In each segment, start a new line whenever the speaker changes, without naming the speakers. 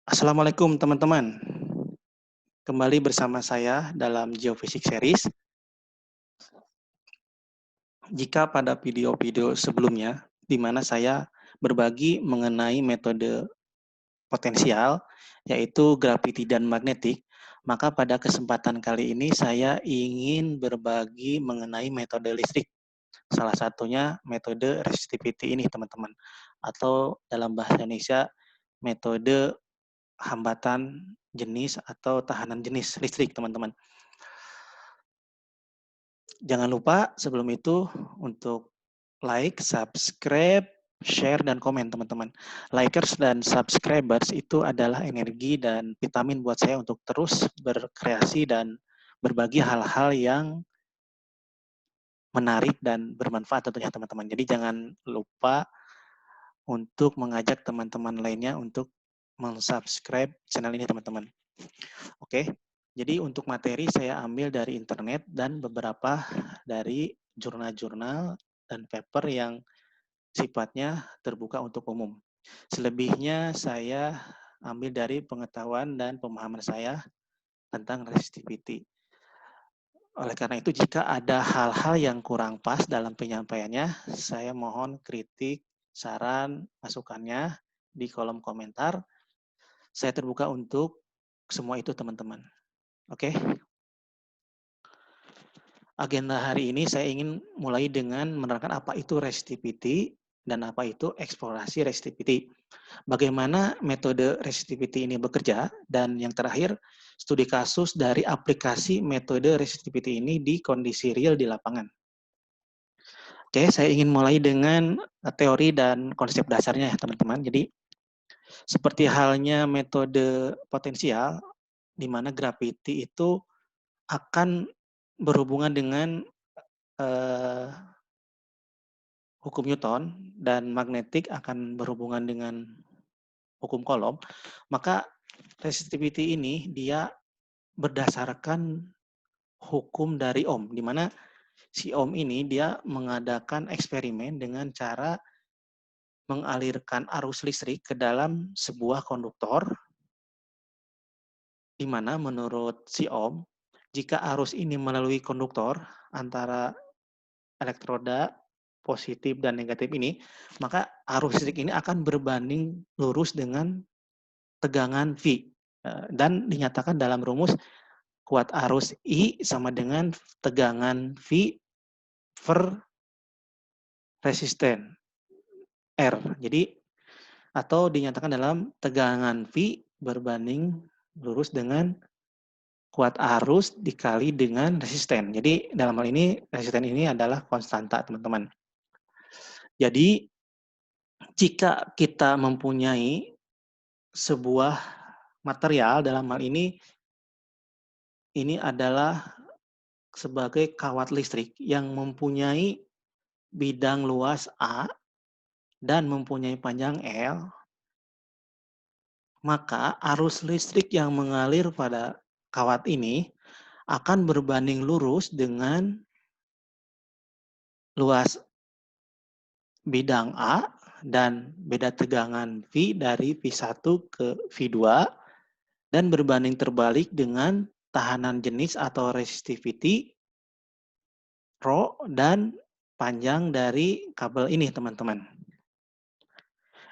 Assalamualaikum teman-teman. Kembali bersama saya dalam Geofisik Series. Jika pada video-video sebelumnya, di mana saya berbagi mengenai metode potensial, yaitu graviti dan magnetik, maka pada kesempatan kali ini saya ingin berbagi mengenai metode listrik. Salah satunya metode resistivity ini, teman-teman. Atau dalam bahasa Indonesia, metode hambatan jenis atau tahanan jenis listrik, teman-teman. Jangan lupa sebelum itu untuk like, subscribe, share, dan komen, teman-teman. Likers dan subscribers itu adalah energi dan vitamin buat saya untuk terus berkreasi dan berbagi hal-hal yang menarik dan bermanfaat tentunya, teman-teman. Jadi jangan lupa untuk mengajak teman-teman lainnya untuk mensubscribe channel ini, teman-teman. Oke, jadi untuk materi saya ambil dari internet dan beberapa dari jurnal-jurnal dan paper yang sifatnya terbuka untuk umum. Selebihnya saya ambil dari pengetahuan dan pemahaman saya tentang resistivity. Oleh karena itu, jika ada hal-hal yang kurang pas dalam penyampaiannya, saya mohon kritik, saran, masukannya di kolom komentar. Saya terbuka untuk semua itu, teman-teman. Oke. Agenda hari ini saya ingin mulai dengan menerangkan apa itu resistivity dan apa itu eksplorasi resistivity. Bagaimana metode resistivity ini bekerja, dan yang terakhir, studi kasus dari aplikasi metode resistivity ini di kondisi real di lapangan. Oke, saya ingin mulai dengan teori dan konsep dasarnya ya, teman-teman. Jadi, seperti halnya metode potensial, di mana gravity itu akan berhubungan dengan eh, hukum Newton dan magnetik akan berhubungan dengan hukum Coulomb, maka resistivity ini dia berdasarkan hukum dari Ohm, di mana si Ohm ini dia mengadakan eksperimen dengan cara mengalirkan arus listrik ke dalam sebuah konduktor, di mana menurut si Ohm, jika arus ini melalui konduktor antara elektroda positif dan negatif ini, maka arus listrik ini akan berbanding lurus dengan tegangan V. Dan dinyatakan dalam rumus kuat arus I sama dengan tegangan V per resisten R. Jadi, atau dinyatakan dalam tegangan V berbanding lurus dengan kuat arus dikali dengan resisten. Jadi, dalam hal ini, resisten ini adalah konstanta, teman-teman. Jadi, jika kita mempunyai sebuah material, dalam hal ini adalah sebagai kawat listrik yang mempunyai bidang luas A dan mempunyai panjang L, maka arus listrik yang mengalir pada kawat ini akan berbanding lurus dengan luas bidang A dan beda tegangan V dari V1 ke V2 dan berbanding terbalik dengan tahanan jenis atau resistivity Rho dan panjang dari kabel ini, teman-teman.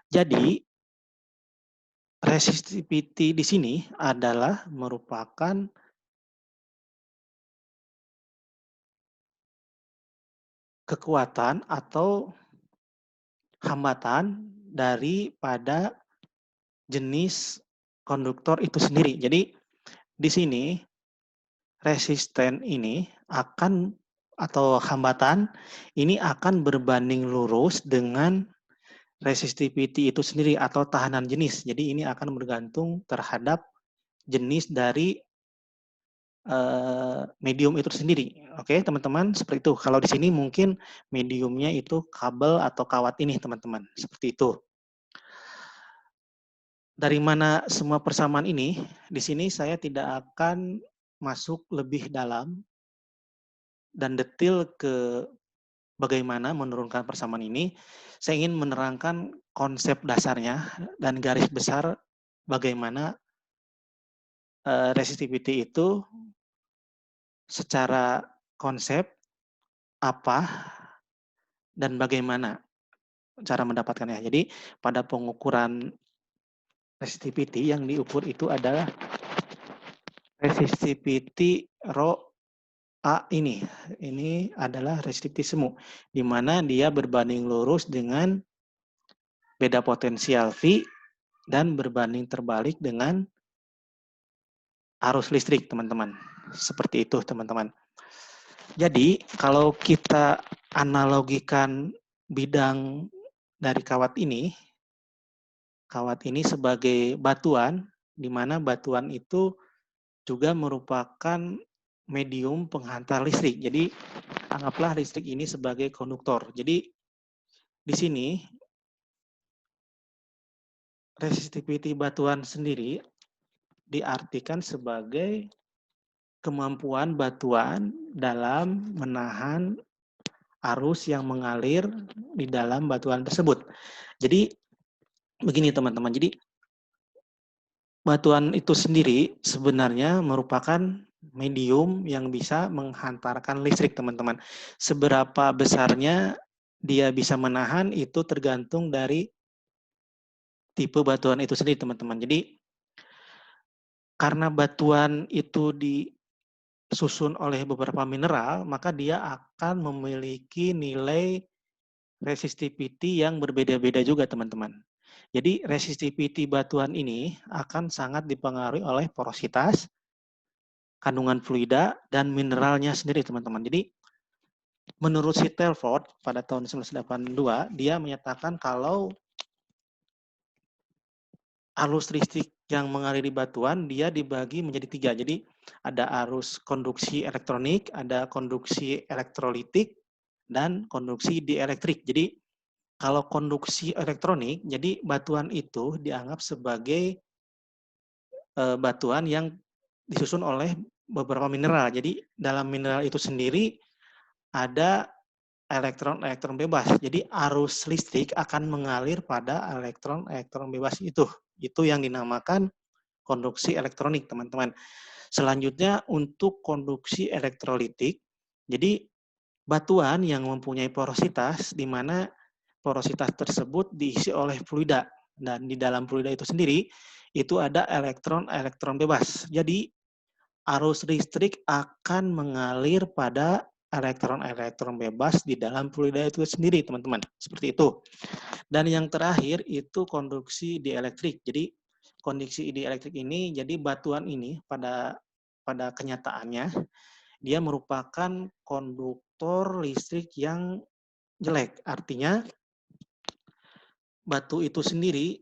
Jadi, resistivity di sini adalah merupakan kekuatan atau hambatan daripada jenis konduktor itu sendiri. Jadi, di sini resisten ini akan atau hambatan ini akan berbanding lurus dengan resistivity itu sendiri atau tahanan jenis. Jadi ini akan bergantung terhadap jenis dari medium itu sendiri. Oke, teman-teman, seperti itu. Kalau di sini mungkin mediumnya itu kabel atau kawat ini, teman-teman. Seperti itu. Dari mana semua persamaan ini? Di sini saya tidak akan masuk lebih dalam dan detail ke bagaimana menurunkan persamaan ini. Saya ingin menerangkan konsep dasarnya dan garis besar bagaimana resistivity itu secara konsep apa dan bagaimana cara mendapatkannya. Jadi pada pengukuran resistivity yang diukur itu adalah resistivity rho A ini. Ini adalah resistivity semu, di mana dia berbanding lurus dengan beda potensial V dan berbanding terbalik dengan arus listrik, teman-teman. Seperti itu, teman-teman. Jadi, kalau kita analogikan bidang dari kawat ini sebagai batuan, di mana batuan itu juga merupakan medium penghantar listrik. Jadi, anggaplah listrik ini sebagai konduktor. Jadi, di sini resistivity batuan sendiri diartikan sebagai kemampuan batuan dalam menahan arus yang mengalir di dalam batuan tersebut. Jadi begini teman-teman, jadi batuan itu sendiri sebenarnya merupakan medium yang bisa menghantarkan listrik teman-teman. Seberapa besarnya dia bisa menahan itu tergantung dari tipe batuan itu sendiri teman-teman. Jadi karena batuan itu disusun oleh beberapa mineral, maka dia akan memiliki nilai resistivity yang berbeda-beda juga teman-teman. Jadi resistivity batuan ini akan sangat dipengaruhi oleh porositas, kandungan fluida, dan mineralnya sendiri teman-teman. Jadi menurut si Telford pada tahun 1982, dia menyatakan kalau arus listrik yang mengalir di batuan dia dibagi menjadi 3. Jadi ada arus konduksi elektronik, ada konduksi elektrolitik, dan konduksi dielektrik. Jadi kalau konduksi elektronik, jadi batuan itu dianggap sebagai batuan yang disusun oleh beberapa mineral. Jadi dalam mineral itu sendiri ada elektron-elektron bebas. Jadi arus listrik akan mengalir pada elektron-elektron bebas itu. Itu yang dinamakan konduksi elektronik, teman-teman. Selanjutnya untuk konduksi elektrolitik, jadi batuan yang mempunyai porositas, di mana porositas tersebut diisi oleh fluida. Dan di dalam fluida itu sendiri, itu ada elektron-elektron bebas. Jadi arus listrik akan mengalir pada elektron-elektron bebas di dalam fluida itu sendiri, teman-teman. Seperti itu. Dan yang terakhir itu konduksi dielektrik. Jadi konduksi dielektrik ini, jadi batuan ini pada kenyataannya dia merupakan konduktor listrik yang jelek. Artinya batu itu sendiri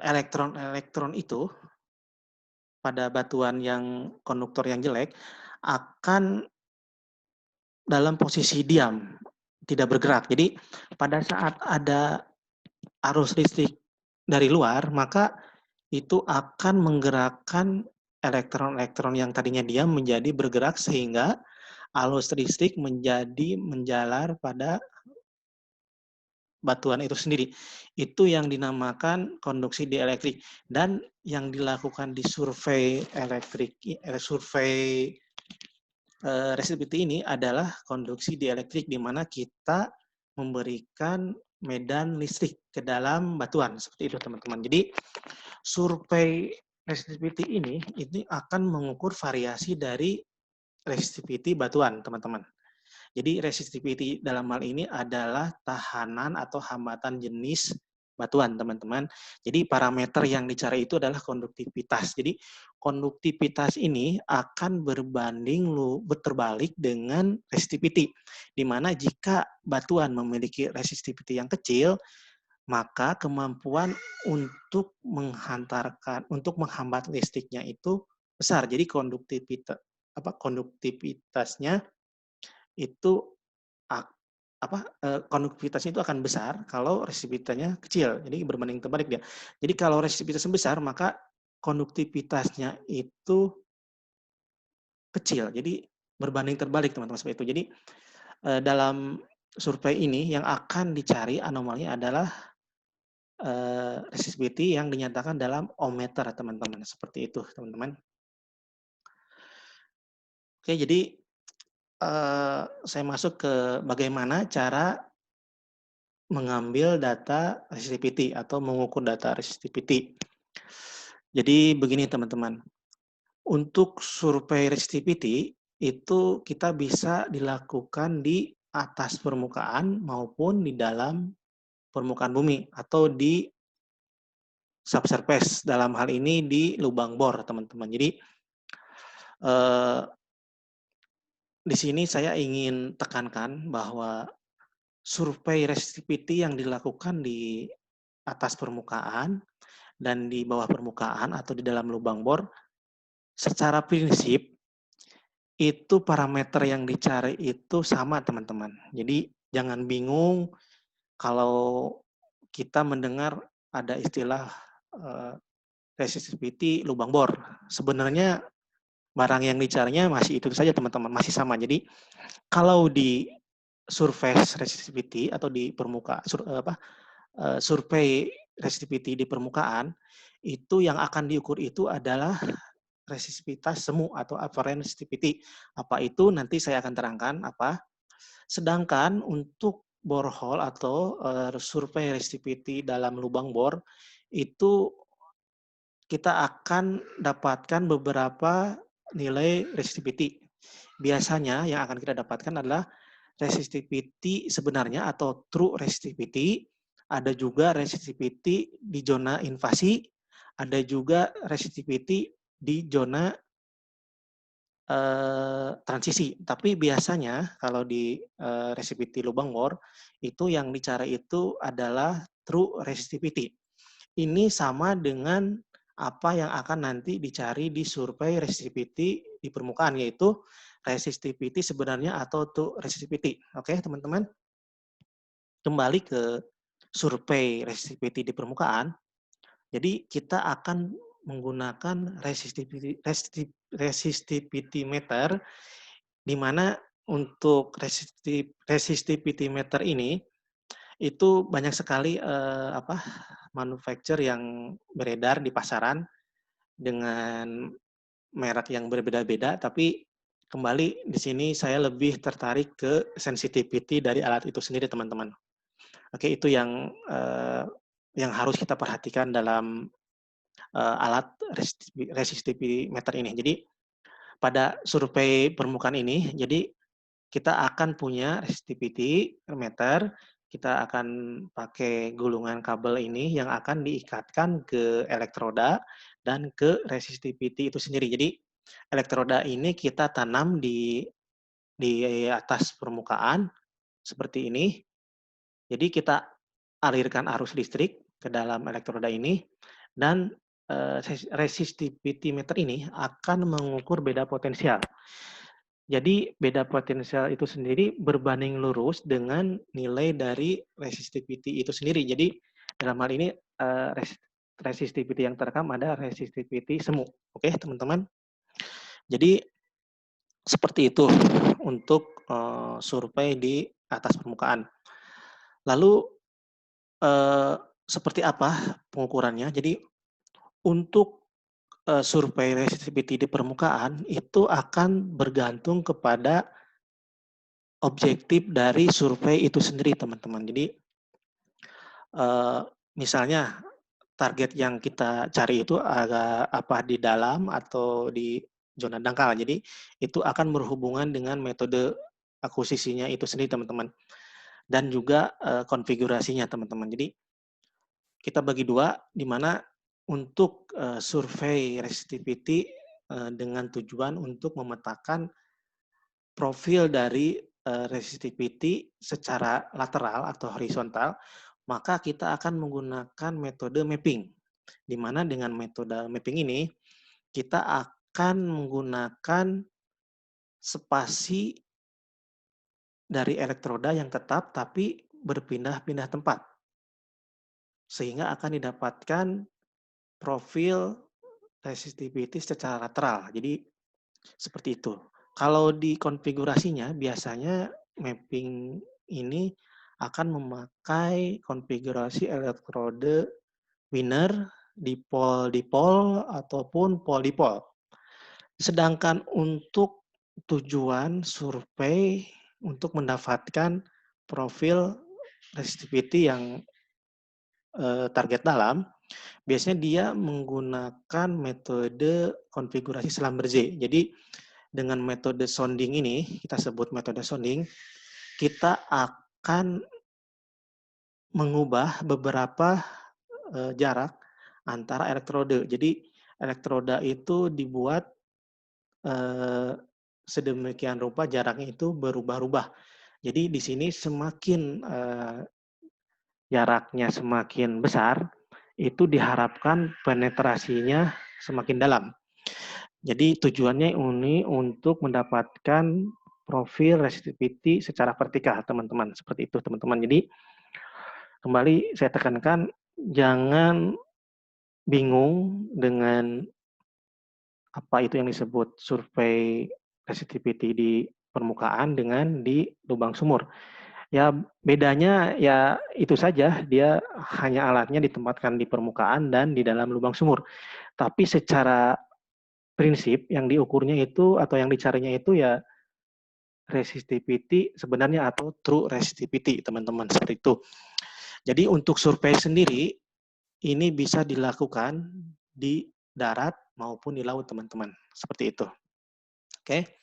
elektron-elektron itu pada batuan yang konduktor yang jelek akan dalam posisi diam, tidak bergerak. Jadi pada saat ada arus listrik dari luar, maka itu akan menggerakkan elektron-elektron yang tadinya diam menjadi bergerak sehingga arus listrik menjadi menjalar pada batuan itu sendiri. Itu yang dinamakan konduksi dielektrik. Dan yang dilakukan di survei resistivity ini adalah konduksi dielektrik, di mana kita memberikan medan listrik ke dalam batuan. Seperti itu teman-teman. Jadi survei resistivity ini akan mengukur variasi dari resistivity batuan, teman-teman. Jadi resistivity dalam hal ini adalah tahanan atau hambatan jenis batuan, teman-teman. Jadi parameter yang dicari itu adalah konduktivitas. Jadi konduktivitas ini akan terbalik dengan resistivity. Di mana jika batuan memiliki resistivity yang kecil, maka kemampuan untuk menghambat listriknya itu besar. Jadi konduktivitasnya itu konduktivitasnya itu akan besar kalau resistivitanya kecil. Jadi berbanding terbalik dia. Jadi kalau resistivitasinya besar, maka konduktivitasnya itu kecil. Jadi berbanding terbalik teman-teman seperti itu. Jadi dalam survei ini yang akan dicari anomali adalah resistivity yang dinyatakan dalam ohmmeter, teman-teman. Seperti itu, teman-teman. Oke, jadi saya masuk ke bagaimana cara mengambil data resistivity atau mengukur data resistivity. Jadi begini, teman-teman. Untuk survei resistivity itu kita bisa dilakukan di atas permukaan maupun di dalam permukaan bumi atau di subsurface, dalam hal ini di lubang bor, teman-teman. Jadi eh, di sini saya ingin tekankan bahwa survei resistivity yang dilakukan di atas permukaan dan di bawah permukaan atau di dalam lubang bor, secara prinsip itu parameter yang dicari itu sama, teman-teman. Jadi jangan bingung kalau kita mendengar ada istilah resistivity lubang bor. Sebenarnya barang yang dicarinya masih itu saja, teman-teman, masih sama. Jadi kalau di surface resistivity atau di permukaan survei resistivity di permukaan, itu yang akan diukur itu adalah resistivitas semu atau apparent resistivity. Apa itu nanti saya akan terangkan apa. Sedangkan untuk borehole atau survei resistivity dalam lubang bor itu kita akan dapatkan beberapa nilai resistivity. Biasanya yang akan kita dapatkan adalah resistivity sebenarnya atau true resistivity, ada juga resistivity di zona invasi, ada juga resistivity di zona transisi. Tapi biasanya kalau di resistivity lubang bor itu yang dicari itu adalah true resistivity. Ini sama dengan apa yang akan nanti dicari di survei resistivity di permukaan, yaitu resistivity sebenarnya atau true resistivity. Oke, teman-teman. Kembali ke survei resistivity di permukaan. Jadi kita akan menggunakan resistivity meter, di mana untuk resistivity meter ini itu banyak sekali manufacturer yang beredar di pasaran dengan merek yang berbeda-beda, tapi kembali di sini saya lebih tertarik ke sensitivity dari alat itu sendiri, teman-teman. Oke, itu yang harus kita perhatikan dalam alat resistivity meter ini. Jadi pada survei permukaan ini, jadi kita akan punya resistivity meter, kita akan pakai gulungan kabel ini yang akan diikatkan ke elektroda dan ke resistivity itu sendiri. Jadi elektroda ini kita tanam di atas permukaan seperti ini. Jadi kita alirkan arus listrik ke dalam elektroda ini dan resistivity meter ini akan mengukur beda potensial. Jadi beda potensial itu sendiri berbanding lurus dengan nilai dari resistivity itu sendiri. Jadi dalam hal ini resistivity yang terekam ada resistivity semu. Oke, teman-teman. Jadi seperti itu untuk survei di atas permukaan. Lalu seperti apa pengukurannya? Jadi untuk survei resistivity di permukaan itu akan bergantung kepada objektif dari survei itu sendiri, teman-teman. Jadi misalnya target yang kita cari itu agak apa di dalam atau di zona dangkal. Jadi itu akan berhubungan dengan metode akuisisinya itu sendiri, teman-teman. Dan juga konfigurasinya, teman-teman. Jadi kita bagi dua, di mana untuk survei resistivity dengan tujuan untuk memetakan profil dari resistivity secara lateral atau horizontal, maka kita akan menggunakan metode mapping. Di mana dengan metode mapping ini, kita akan menggunakan spasi dari elektroda yang tetap tapi berpindah-pindah tempat. Sehingga akan didapatkan profil resistivity secara lateral. Jadi seperti itu. Kalau di konfigurasinya biasanya mapping ini akan memakai konfigurasi elektrode winner, dipol-dipol, ataupun pol-dipol. Sedangkan untuk tujuan survei untuk mendapatkan profil resistivity yang target dalam, biasanya dia menggunakan metode konfigurasi Schlumberger. Jadi dengan metode sounding ini, kita sebut metode sounding, kita akan mengubah beberapa jarak antara elektrode. Jadi elektroda itu dibuat sedemikian rupa jaraknya itu berubah-ubah. Jadi di sini semakin jaraknya semakin besar, itu diharapkan penetrasinya semakin dalam. Jadi tujuannya ini untuk mendapatkan profil resistivity secara vertikal, teman-teman. Seperti itu, teman-teman. Jadi kembali saya tekankan, jangan bingung dengan apa itu yang disebut survei resistivity di permukaan dengan di lubang sumur. Ya bedanya ya itu saja, dia hanya alatnya ditempatkan di permukaan dan di dalam lubang sumur. Tapi secara prinsip yang diukurnya itu atau yang dicarinya itu ya resistivity sebenarnya atau true resistivity, teman-teman, seperti itu. Jadi untuk survei sendiri ini bisa dilakukan di darat maupun di laut, teman-teman. Seperti itu. Oke.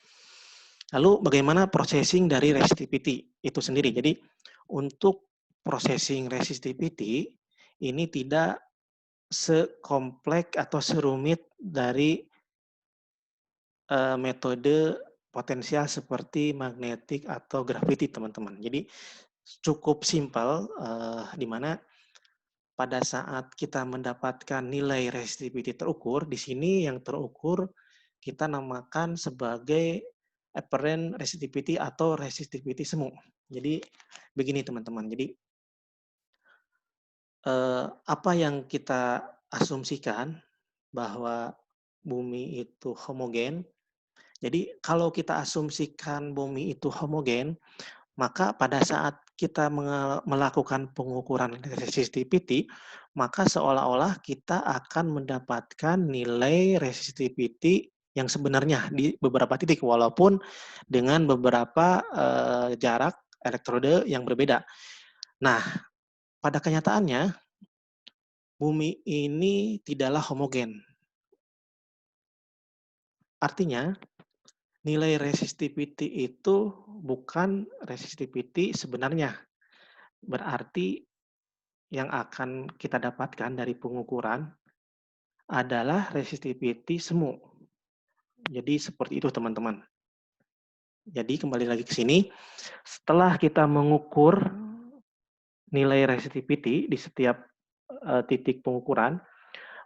Lalu bagaimana processing dari resistivity itu sendiri? Jadi untuk processing resistivity ini tidak sekompleks atau serumit dari metode potensial seperti magnetik atau gravity, teman-teman. Jadi cukup simpel, di mana pada saat kita mendapatkan nilai resistivity terukur, di sini yang terukur kita namakan sebagai apparent resistivity atau resistivity semu. Jadi begini, teman-teman. Jadi apa yang kita asumsikan bahwa bumi itu homogen. Jadi kalau kita asumsikan bumi itu homogen, maka pada saat kita melakukan pengukuran resistivity, maka seolah-olah kita akan mendapatkan nilai resistivity yang sebenarnya di beberapa titik, walaupun dengan beberapa jarak elektrode yang berbeda. Nah, pada kenyataannya, bumi ini tidaklah homogen. Artinya, nilai resistivity itu bukan resistivity sebenarnya. Berarti yang akan kita dapatkan dari pengukuran adalah resistivity semu. Jadi seperti itu, teman-teman. Jadi kembali lagi ke sini, setelah kita mengukur nilai resistivity di setiap titik pengukuran,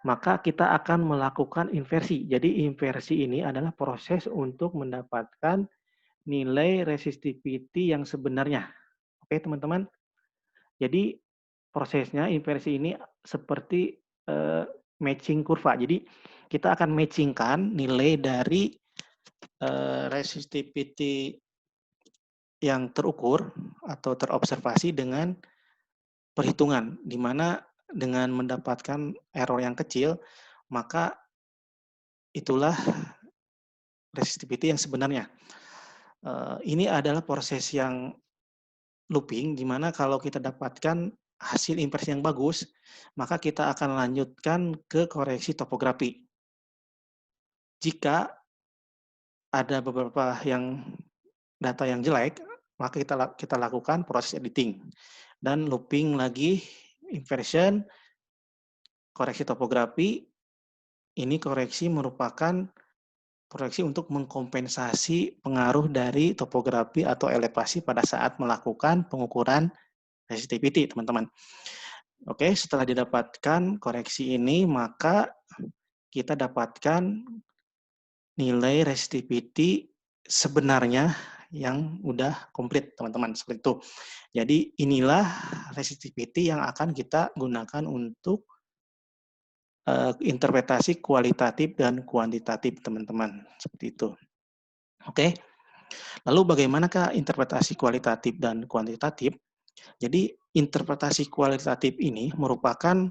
maka kita akan melakukan inversi. Jadi inversi ini adalah proses untuk mendapatkan nilai resistivity yang sebenarnya. Oke, teman-teman. Jadi prosesnya inversi ini seperti matching kurva. Jadi kita akan matchingkan nilai dari resistivity yang terukur atau terobservasi dengan perhitungan, di mana dengan mendapatkan error yang kecil, maka itulah resistivity yang sebenarnya. Ini adalah proses yang looping, di mana kalau kita dapatkan hasil inversi yang bagus, maka kita akan lanjutkan ke koreksi topografi. Jika ada beberapa data yang jelek, maka kita lakukan proses editing dan looping lagi inversion, koreksi topografi. Ini koreksi merupakan koreksi untuk mengkompensasi pengaruh dari topografi atau elevasi pada saat melakukan pengukuran resistivity, teman-teman. Oke, setelah didapatkan koreksi ini, maka kita dapatkan nilai resistivity sebenarnya yang udah komplit, teman-teman, seperti itu. Jadi inilah resistivity yang akan kita gunakan untuk interpretasi kualitatif dan kuantitatif, teman-teman, seperti itu. Oke, lalu bagaimanakah interpretasi kualitatif dan kuantitatif? Jadi interpretasi kualitatif ini merupakan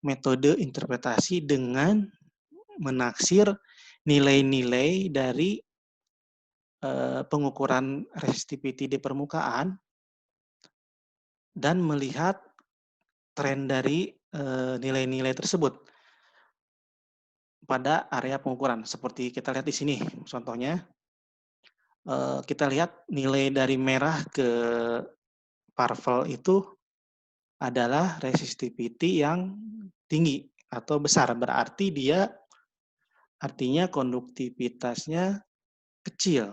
metode interpretasi dengan menaksir nilai-nilai dari pengukuran resistivity di permukaan dan melihat tren dari nilai-nilai tersebut pada area pengukuran. Seperti kita lihat di sini, contohnya kita lihat nilai dari merah ke parvel itu adalah resistivity yang tinggi atau besar. Berarti dia artinya konduktivitasnya kecil.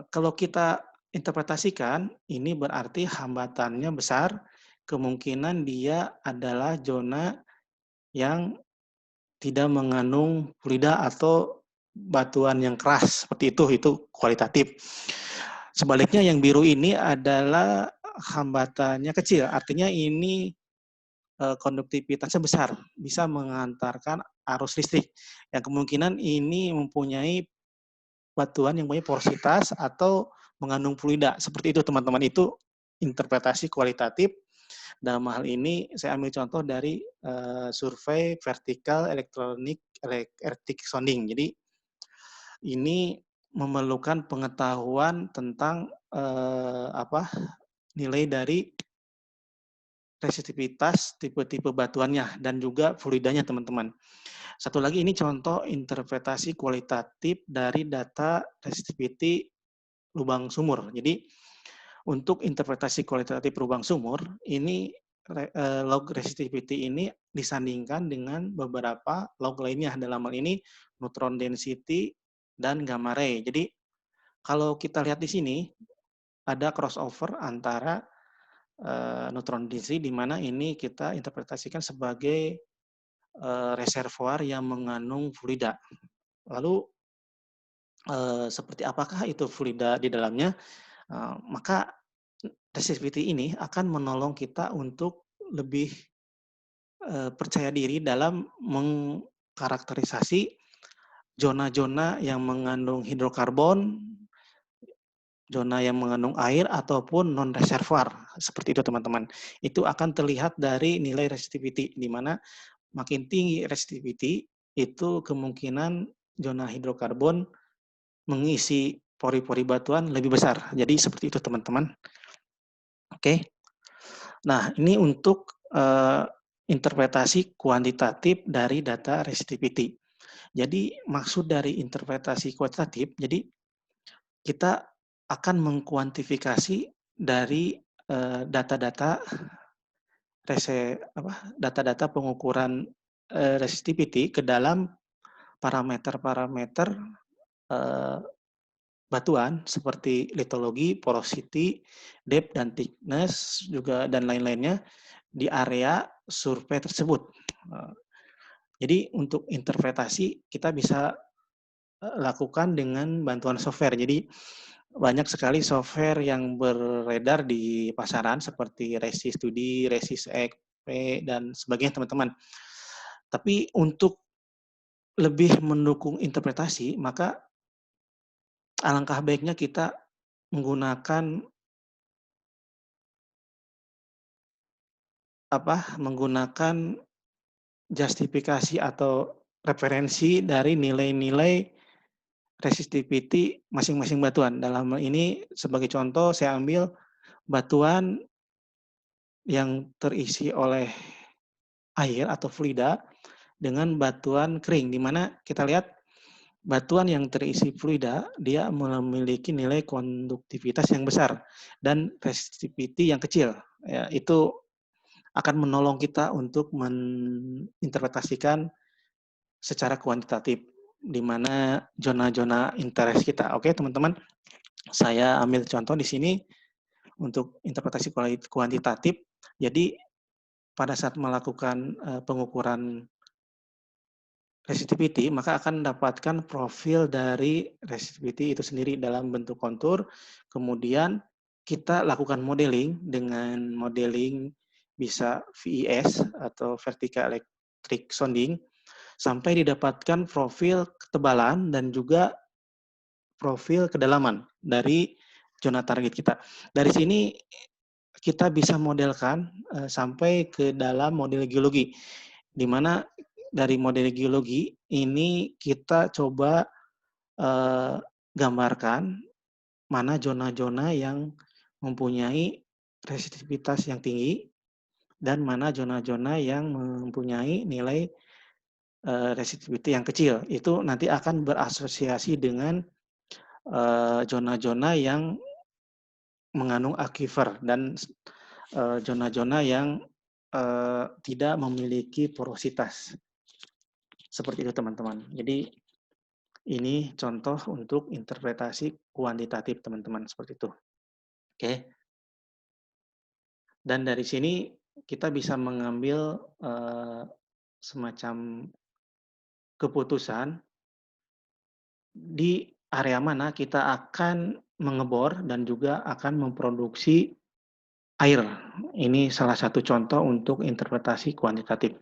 Kalau kita interpretasikan, ini berarti hambatannya besar, kemungkinan dia adalah zona yang tidak mengandung fluida atau batuan yang keras, seperti itu kualitatif. Sebaliknya yang biru ini adalah hambatannya kecil, artinya ini konduktivitasnya besar, bisa mengantarkan arus listrik. Yang kemungkinan ini mempunyai batuan yang punya porositas atau mengandung fluida. Seperti itu teman-teman, itu interpretasi kualitatif. Dalam hal ini saya ambil contoh dari survei vertikal elektronik electric sounding. Jadi ini memerlukan pengetahuan tentang nilai dari resistivitas tipe-tipe batuannya dan juga fluidanya teman-teman. Satu lagi ini contoh interpretasi kualitatif dari data resistivity lubang sumur. Jadi untuk interpretasi kualitatif lubang sumur ini log resistivity ini disandingkan dengan beberapa log lainnya, dalam hal ini neutron density dan gamma ray. Jadi kalau kita lihat di sini ada crossover antara neutron density di mana ini kita interpretasikan sebagai reservoir yang mengandung fluida. Lalu seperti apakah itu fluida di dalamnya? Maka resistivity ini akan menolong kita untuk lebih percaya diri dalam mengkarakterisasi zona-zona yang mengandung hidrokarbon, zona yang mengandung air, ataupun non-reservoir. Seperti itu teman-teman. Itu akan terlihat dari nilai resistivity, di mana makin tinggi resistivity, itu kemungkinan zona hidrokarbon mengisi pori-pori batuan lebih besar. Jadi seperti itu teman-teman. Oke. Nah, ini untuk interpretasi kuantitatif dari data resistivity. Jadi maksud dari interpretasi kuantitatif, jadi kita akan mengkuantifikasi dari data-data data-data pengukuran resistivity ke dalam parameter-parameter batuan seperti litologi, porosity, depth dan thickness juga dan lain-lainnya di area survei tersebut. Jadi untuk interpretasi kita bisa lakukan dengan bantuan software. Jadi banyak sekali software yang beredar di pasaran seperti Resist 2D, Resist XP dan sebagainya teman-teman. Tapi untuk lebih mendukung interpretasi, maka alangkah baiknya kita menggunakan justifikasi atau referensi dari nilai-nilai resistivity masing-masing batuan. Dalam hal ini sebagai contoh saya ambil batuan yang terisi oleh air atau fluida dengan batuan kering, di mana kita lihat batuan yang terisi fluida dia memiliki nilai konduktivitas yang besar dan resistivity yang kecil. Ya, itu akan menolong kita untuk menginterpretasikan secara kuantitatif di mana zona-zona interest kita. Oke, teman-teman. Saya ambil contoh di sini untuk interpretasi kuantitatif. Jadi pada saat melakukan pengukuran resistivity, maka akan mendapatkan profil dari resistivity itu sendiri dalam bentuk kontur. Kemudian kita lakukan modeling dengan modeling bisa VES atau vertical electric sounding sampai didapatkan profil ketebalan dan juga profil kedalaman dari zona target kita. Dari sini kita bisa modelkan sampai ke dalam model geologi, di mana dari model geologi ini kita coba gambarkan mana zona-zona yang mempunyai resistivitas yang tinggi dan mana zona-zona yang mempunyai nilai resistivity yang kecil. Itu nanti akan berasosiasi dengan zona-zona yang mengandung aquifer dan zona-zona yang tidak memiliki porositas. Seperti itu teman-teman. Jadi ini contoh untuk interpretasi kuantitatif teman-teman, seperti itu. Oke. Dan dari sini kita bisa mengambil semacam keputusan di area mana kita akan mengebor dan juga akan memproduksi air. Ini salah satu contoh untuk interpretasi kuantitatif.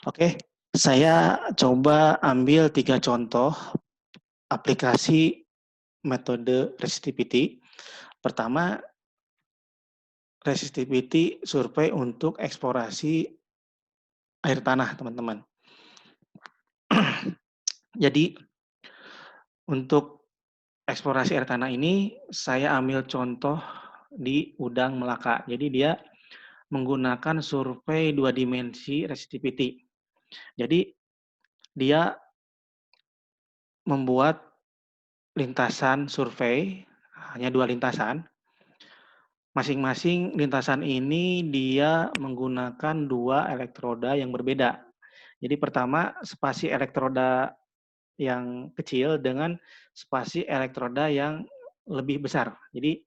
Oke, saya coba ambil 3 contoh aplikasi metode resistivity. Pertama, resistivity survei untuk eksplorasi air tanah, teman-teman. Jadi, untuk eksplorasi air tanah ini, saya ambil contoh di Udang Melaka. Jadi, dia menggunakan survei 2 dimensi resistivity. Jadi, dia membuat lintasan survei, hanya 2 lintasan. Masing-masing lintasan ini dia menggunakan 2 elektroda yang berbeda. Jadi pertama, spasi elektroda yang kecil dengan spasi elektroda yang lebih besar. Jadi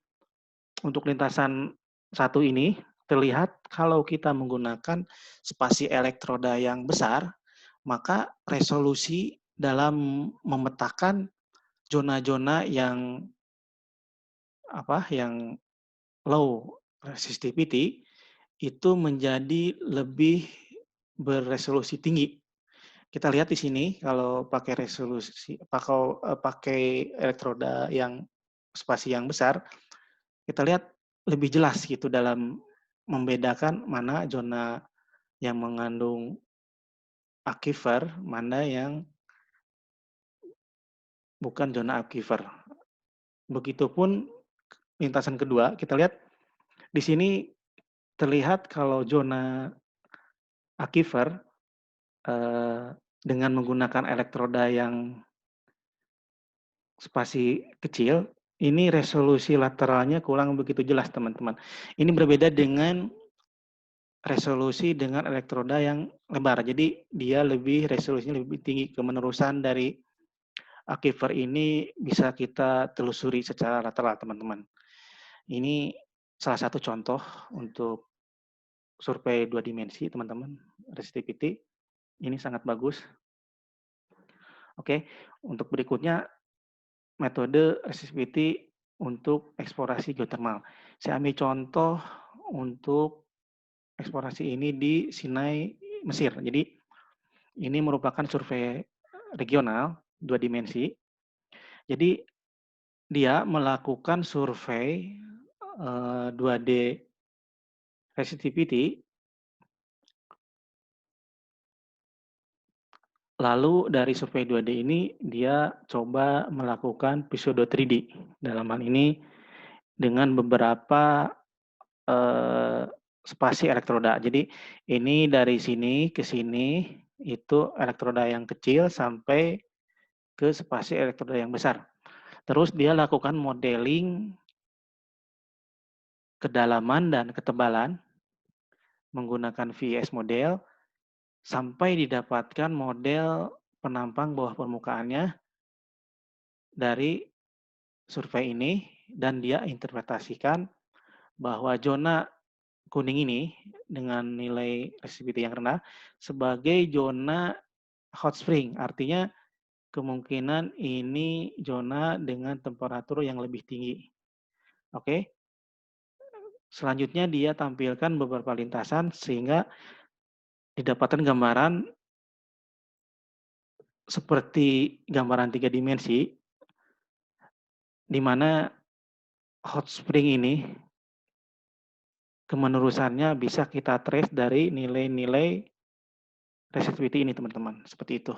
untuk lintasan satu ini terlihat kalau kita menggunakan spasi elektroda yang besar, maka resolusi dalam memetakan zona-zona yang yang low resistivity itu menjadi lebih beresolusi tinggi. Kita lihat di sini kalau pakai resolusi pakai elektroda yang spasi yang besar, kita lihat lebih jelas gitu dalam membedakan mana zona yang mengandung aquifer, mana yang bukan zona aquifer. Begitupun lintasan kedua, kita lihat di sini terlihat kalau zona aquifer dengan menggunakan elektroda yang spasi kecil, ini resolusi lateralnya kurang begitu jelas, teman-teman. Ini berbeda dengan resolusi dengan elektroda yang lebar. Jadi dia resolusinya lebih tinggi. Kemenerusan dari aquifer ini bisa kita telusuri secara lateral, teman-teman. Ini salah satu contoh untuk survei 2 dimensi, teman-teman, resistivity. Ini sangat bagus. Oke, untuk berikutnya metode resistivity untuk eksplorasi geotermal. Saya ambil contoh untuk eksplorasi ini di Sinai, Mesir. Jadi ini merupakan survei regional 2 dimensi. Jadi dia melakukan survei 2D resistivity. Lalu dari survei 2D ini dia coba melakukan pseudo 3D. Dalam hal ini dengan beberapa spasi elektroda. Jadi ini dari sini ke sini itu elektroda yang kecil sampai ke spasi elektroda yang besar. Terus dia lakukan modeling kedalaman dan ketebalan menggunakan VS model sampai didapatkan model penampang bawah permukaannya dari survei ini dan dia interpretasikan bahwa zona kuning ini dengan nilai resistivity yang rendah sebagai zona hot spring. Artinya kemungkinan ini zona dengan temperatur yang lebih tinggi. Oke. Selanjutnya dia tampilkan beberapa lintasan sehingga didapatkan gambaran seperti gambaran 3 dimensi di mana hot spring ini, kemenerusannya bisa kita trace dari nilai-nilai resistivity ini, teman-teman. Seperti itu.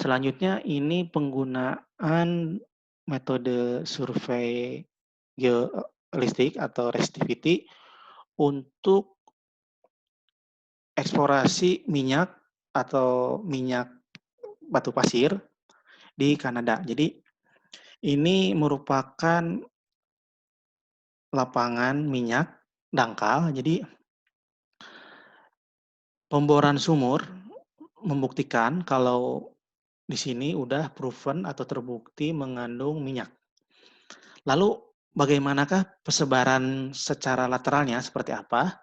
Selanjutnya ini penggunaan metode survei geolistik atau resistivity untuk eksplorasi minyak atau minyak batu pasir di Kanada. Jadi ini merupakan lapangan minyak dangkal. Jadi pemboran sumur membuktikan kalau di sini udah proven atau terbukti mengandung minyak. Lalu bagaimanakah persebaran secara lateralnya seperti apa?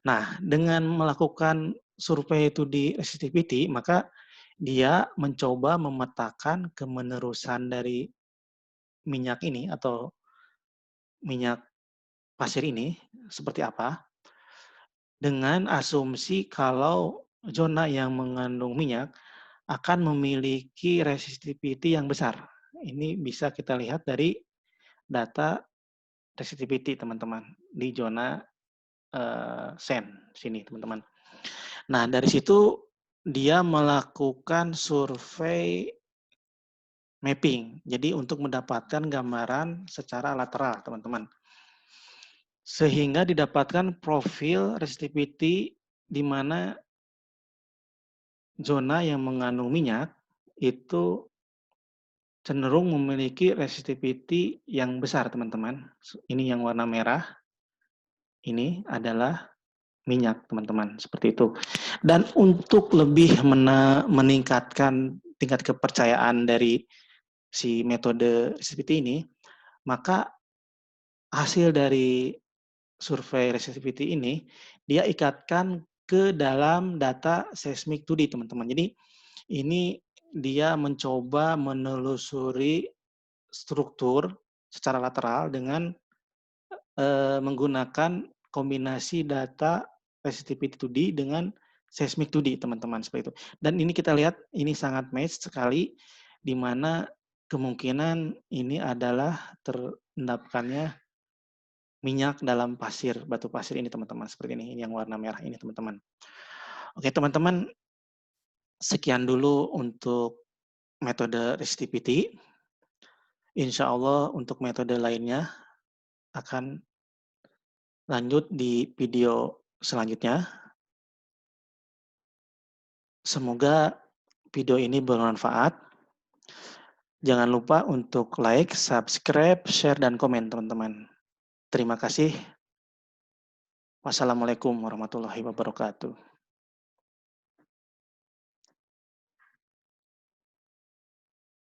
Nah, dengan melakukan survei itu di resistivity, maka dia mencoba memetakan kemenerusan dari minyak ini atau minyak pasir ini seperti apa, dengan asumsi kalau zona yang mengandung minyak akan memiliki resistivity yang besar. Ini bisa kita lihat dari data resistivity, teman-teman, di zona sand sini, teman-teman. Nah, dari situ dia melakukan survei mapping. Jadi untuk mendapatkan gambaran secara lateral, teman-teman. Sehingga didapatkan profil resistivity di mana zona yang mengandung minyak itu cenderung memiliki resistivity yang besar, teman-teman. Ini yang warna merah, ini adalah minyak, teman-teman, seperti itu. Dan untuk lebih meningkatkan tingkat kepercayaan dari si metode resistivity ini, maka hasil dari survei resistivity ini dia ikatkan ke dalam data seismic 2D, teman-teman. Jadi ini dia mencoba menelusuri struktur secara lateral dengan menggunakan kombinasi data resistivity 2D dengan seismic 2D, teman-teman, seperti itu. Dan ini kita lihat ini sangat match sekali, di mana kemungkinan ini adalah terendapkannya minyak dalam pasir, batu pasir ini, teman-teman, seperti ini yang warna merah ini, teman-teman. Oke, teman-teman, sekian dulu untuk metode resistivity. Insya Allah untuk metode lainnya akan lanjut di video selanjutnya. Semoga video ini bermanfaat. Jangan lupa untuk like, subscribe, share, dan komen, teman-teman. Terima kasih. Wassalamualaikum warahmatullahi wabarakatuh.